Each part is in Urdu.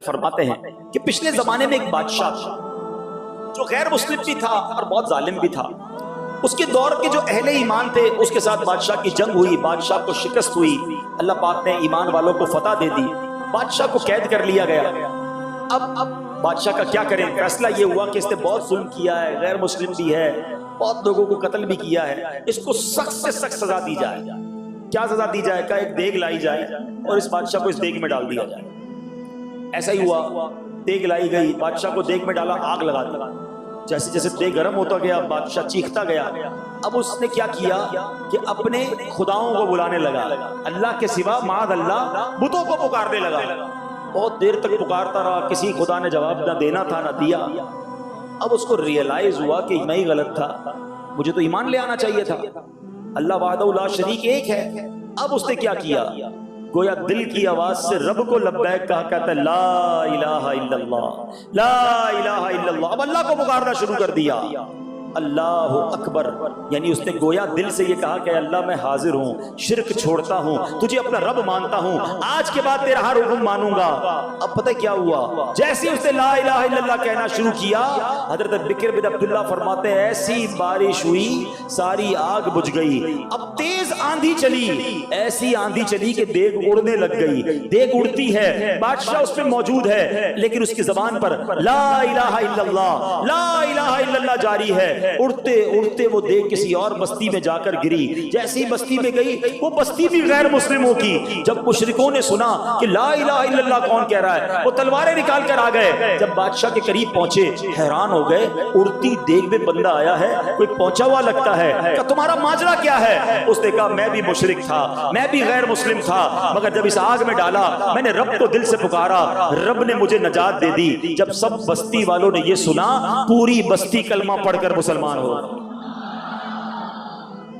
فرماتے ہیں کہ پچھلے زمانے میں ایک بادشاہ تھا جو غیر مسلم بھی تھا اور بہت ظالم بھی تھا. اس کے دور کے جو اہل ایمان تھے اس کے ساتھ بادشاہ کی جنگ ہوئی, بادشاہ کو شکست ہوئی, اللہ پاک نے ایمان والوں کو فتح دے دی, بادشاہ کو قید کر لیا گیا. اب بادشاہ کا کیا کریں؟ فیصلہ یہ ہوا کہ اس نے بہت ظلم کیا ہے, غیر مسلم بھی ہے, بہت لوگوں کو قتل بھی کیا ہے, اس کو سخت سے سخت سزا دی جائے. کیا سزا دی جائے؟ کہ ایک دیگ لائی جائے اور اس بادشاہ کو اس دیگ میں ڈال دیا جائے. ایسا ہی ہوا, دیگ لائی گئی, بادشاہ کو دیگ میں ڈالا, آگ لگا دی. جیسے جیسے دیگ گرم ہوتا گیا بادشاہ چیختا گیا. اب اس نے کیا کیا کہ اپنے خداؤں کو بلانے لگا, اللہ کے سوا معاذ اللہ بتوں کو پکارنے لگا. بہت دیر تک پکارتا رہا, کسی خدا نے جواب نہ دینا تھا نہ دیا. اب اس کو ریئلائز ہوا کہ میں ہی غلط تھا, مجھے تو ایمان لے آنا چاہیے تھا, اللہ وحدہ لا شریک ایک ہے. اب اس نے کیا کیا, گویا دل کی آواز سے رب کو لبیک کہا, کہتا ہے لا الہ الا اللہ, لا الہ الا اللہ. اب اللہ کو پکارنا شروع کر دیا, اللہ اکبر. یعنی اس نے گویا دل سے یہ کہا کہ اللہ میں حاضر ہوں, شرک چھوڑتا ہوں, تجھے اپنا رب مانتا ہوں, آج کے بعد تیرا ہر حکم مانوں گا. اب پتہ کیا ہوا, جیسے اس نے لا الہ الا اللہ کہنا شروع کیا, حضرت بکر بن عبداللہ فرماتے ہیں ایسی بارش ہوئی ساری آگ بجھ گئی. اب تیز آندھی چلی, ایسی آندھی چلی کہ دیگ اڑنے لگ گئی. دیگ اڑتی ہے, بادشاہ اس میں موجود ہے, لیکن اس کی زبان پر لا الہ الا اللہ, لا الہ الا اللہ جاری ہے. اڑتے اڑتے وہ دیکھ کسی اور بستی میں جا کر گری. جیسی بستی میں گئی, وہ بستی بھی غیر مسلموں کی. جب مشرکوں نے سنا کہ لا الہ الا اللہ کون کہہ رہا ہے, وہ تلواریں نکال کر آ گئے. جب بادشاہ کے قریب پہنچے حیران ہو گئے, اڑتی دیگ میں بندہ آیا ہے, کوئی پہنچا ہوا لگتا ہے, کہ تمہارا ماجرا کیا ہے؟ اس نے کہا میں بھی مشرک تھا, میں بھی غیر مسلم تھا, مگر جب اس آگ میں ڈالا میں نے رب کو دل سے پکارا, رب نے مجھے نجات دے دی. جب سب بستی والوں نے یہ سنا, پوری بستی کلمہ پڑھ کر مسلمان ہو.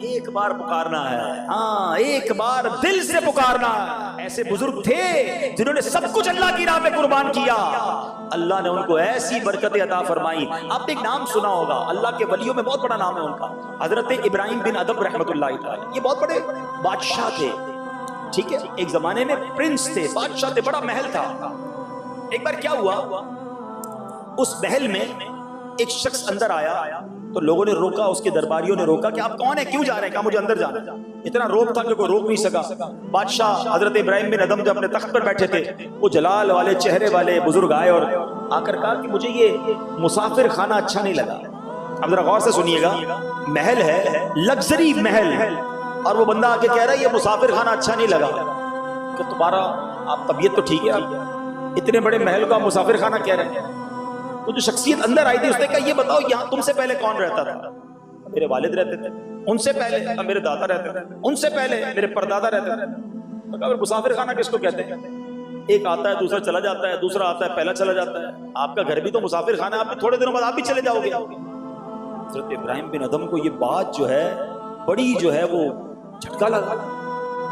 ایک بار پکارنا ہے, ہاں ایک بار دل سے پکارنا ہے. ایسے بزرگ تھے جنہوں نے سب کچھ اللہ کی راہ میں قربان کیا, اللہ نے ان کو ایسی برکتیں عطا فرمائی. آپ نے ایک نام سنا ہوگا, اللہ کے ولیوں میں بہت بڑا نام ہے ان کا, حضرت ابراہیم بن ادم رحمۃ اللہ تعالی. یہ بہت بڑے بادشاہ تھے, ٹھیک ہے, ایک زمانے میں پرنس تھے, بادشاہ تھے, بڑا محل تھا. ایک بار کیا ہوا, اس محل میں ایک شخص اندر آیا تو لوگوں نے روکا, اس کے درباریوں نے روکا کہ آپ کون ہیں, کیوں جا رہے ہیں؟ کہا مجھے اندر جانا. اتنا روک تھا کہ کوئی روک نہیں سکا. بادشاہ حضرت ابراہیم بن ادم جب اپنے تخت پر بیٹھے تھے, وہ جلال والے چہرے والے بزرگ آئے اور آ کر کہا کہ مجھے یہ مسافر خانہ اچھا نہیں لگا. اب ذرا غور سے سنیے گا, محل ہے, لگژری محل ہے, اور وہ بندہ آ کے کہہ رہا ہے یہ مسافر خانہ اچھا نہیں لگا. کہ تمہارا آپ طبیعت تو ٹھیک ہے, آپ اتنے بڑے محل کو آپ مسافر خانہ کہہ رہے ہیں. تو جو شخصیت اندر آئی تھی اس نے کہا یہ بتاؤ یہاں تم سے پہلے کون رہتا تھا؟ میرے والد رہتے تھے. ان سے پہلے میرے دادا رہتے تھے. ان سے پہلے میرے پردادا رہتے تھے. تو کہا مسافر خانہ کس کو کہتے ہیں؟ ایک آتا ہے دوسرا چلا جاتا ہے, دوسرا آتا ہے پہلا چلا جاتا ہے. آپ کا گھر بھی تو مسافر خانہ ہے, آپ بھی تھوڑے دنوں بعد آپ بھی چلے جاؤ گے. حضرت ابراہیم بن ادم کو یہ بات جو ہے بڑی جو ہے وہ جھٹکا لگا.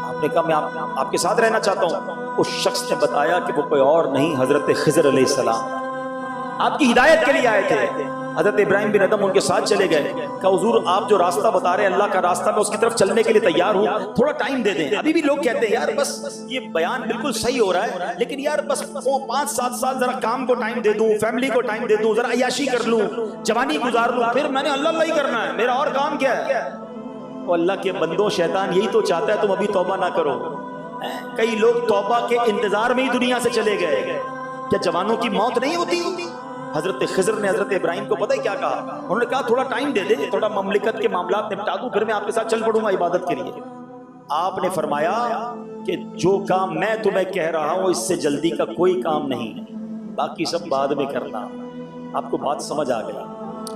آپ نے کہا میں آپ کے ساتھ رہنا چاہتا ہوں. اس شخص نے بتایا کہ وہ کوئی اور نہیں, حضرت خضر علیہ السلام آپ کی ہدایت کے لیے آئے تھے. حضرت ابراہیم بن ادم ان کے ساتھ چلے گئے. کہا حضور آپ جو راستہ بتا رہے ہیں اللہ کا راستہ, میں اس کی طرف چلنے کے لیے تیار ہوں, تھوڑا ٹائم دے دیں. ابھی بھی لوگ کہتے ہیں یار بس یہ بیان بالکل صحیح ہو رہا ہے, لیکن یار بس 5-7 سال ذرا کام کو ٹائم دے دوں, فیملی کو ٹائم دے دوں, ذرا عیاشی کر لوں, جوانی گزار لوں, پھر میں نے اللہ ہی کرنا ہے, میرا اور کام کیا ہے. وہ اللہ کے بندوں, شیطان یہی تو چاہتا ہے تم ابھی توبہ نہ کرو. کئی لوگ توبہ کے انتظار میں ہی دنیا سے چلے گئے. کیا جوانوں کی موت نہیں ہوتی؟ حضرت خضر نے حضرت ابراہیم کو پتہ ہے کیا کہا؟ انہوں نے کہا تھوڑا ٹائم دے دے, تھوڑا مملکت کے معاملات نپٹا دوں, پھر میں آپ کے ساتھ چل پڑوں گا عبادت کے لیے. آپ نے فرمایا کہ جو کام میں تمہیں کہہ رہا ہوں اس سے جلدی کا کوئی کام نہیں, باقی سب بعد میں کرنا. آپ کو بات سمجھ آ گیا.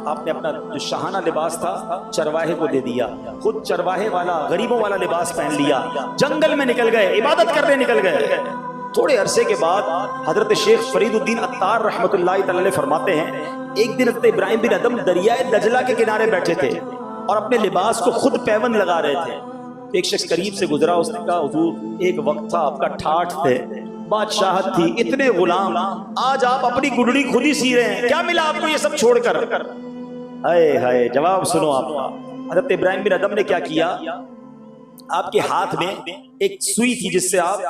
آپ نے اپنا جو شاہانہ لباس تھا چرواہے کو دے دیا, خود چرواہے والا غریبوں والا لباس پہن لیا, جنگل میں نکل گئے, عبادت کرنے نکل گئے. تھوڑے عرصے کے بعد حضرت شیخ فرید الدین عطار رحمۃ اللہ تعالی فرماتے ہیں ایک دن حضرت ابراہیم بن ادم دریائے دجلہ کے کنارے بیٹھے تھے اور اپنے لباس کو خود پیون لگا رہے تھے. ایک شخص قریب سے گزرا, اس نے کہا حضور ایک وقت تھا آپ کا ٹھاٹھ تھے, بادشاہت تھی, اتنے غلام, آج آپ اپنی گڈڑی خود ہی سی رہے ہیں, کیا ملا آپ کو یہ سب چھوڑ کر؟ ہائے ہائے, جواب سنو آپ کا. حضرت ابراہیم بن ادم نے کیا کیا, آپ کے ہاتھ میں ایک سوئی تھی جس سے آپ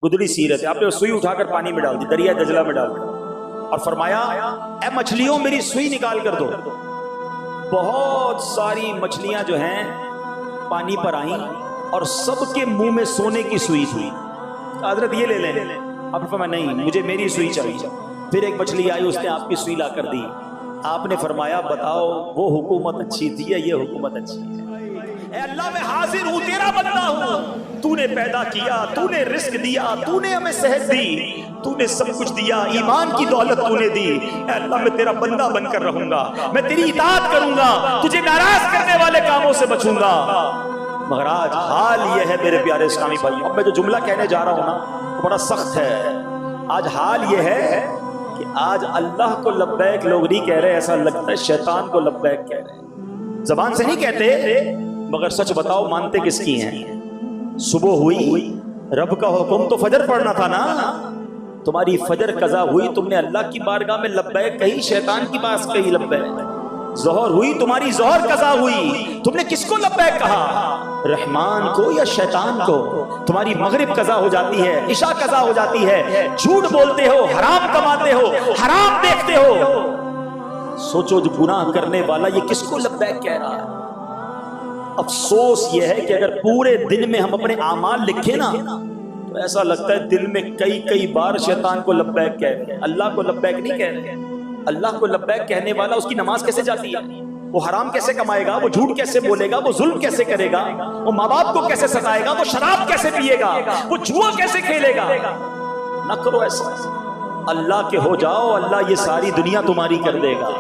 گدڑی سیرت ہے. آپ نے سوئی اٹھا کر پانی میں ڈال دی, دریا دجلہ میں ڈال دی, اور فرمایا اے مچھلیوں میری سوئی نکال کر دو. بہت ساری مچھلیاں جو ہیں پانی پر آئیں اور سب کے منہ میں سونے کی سوئی تھی. حضرت یہ لے لیں. آپ نے فرمایا نہیں, مجھے میری سوئی چاہیے. پھر ایک مچھلی آئی, اس نے آپ کی سوئی لا کر دی. آپ نے فرمایا بتاؤ وہ حکومت اچھی تھی یا یہ حکومت اچھی ہے؟ اے اللہ میں حاضر ہوں, تیرا بندہ ہوں. تو نے پیدا کیا, تو نے رزق دیا, تو نے ہمیں صحت دی, تو نے سب کچھ دیا, ایمان کی دولت تو نے دی. اے اللہ میں تیرا بندہ بن کر رہوں گا, میں تیری اطاعت کروں گا, تجھے ناراض کرنے والے کاموں سے بچوں گا. مگر آج حال یہ ہے میرے پیارے اسلامی بھائی, اب میں جو جملہ کہنے جا رہا ہوں نا وہ بڑا سخت ہے. آج حال یہ ہے کہ آج اللہ کو لبیک لوگ نہیں کہہ رہے, ایسا لگتا ہے شیطان کو لبیک کہہ رہے. زبان سے نہیں کہتے, مگر سچ بتاؤ مانتے کس کی ہیں؟ صبح ہوئی, رب کا حکم تو فجر پڑھنا تھا نا, تمہاری فجر قضا ہوئی, تم نے اللہ کی بارگاہ میں لبیک کہی, شیطان کی پاس کہی لبیک. ظہر ہوئی, تمہاری ظہر قضا ہوئی, تم نے کس کو لبیک کہا؟ رحمان کو یا شیطان کو؟ تمہاری مغرب قضا ہو جاتی ہے, عشاء قضا ہو جاتی ہے, جھوٹ بولتے ہو, حرام کماتے ہو, حرام دیکھتے ہو. سوچو جو گناہ کرنے والا یہ کس کو لبیک کہہ رہا ہے؟ افسوس یہ ہے کہ اگر پورے دن میں ہم اپنے اعمال لکھیں نا تو ایسا لگتا ہے دل میں کئی بار شیطان کو لبیک کہہ رہے ہیں, اللہ کو لبیک نہیں کہہ رہے. اللہ کو لبیک کہنے والا اس کی نماز کیسے جاتی ہے, وہ حرام کیسے کمائے گا, وہ جھوٹ کیسے بولے گا, وہ ظلم کیسے کرے گا, وہ ماں باپ کو کیسے ستائے گا, وہ شراب کیسے پیے گا, وہ جوا کیسے کھیلے گا. نہ کرو ایسا, اللہ کے ہو جاؤ, اللہ یہ ساری دنیا تمہاری کر دے گا.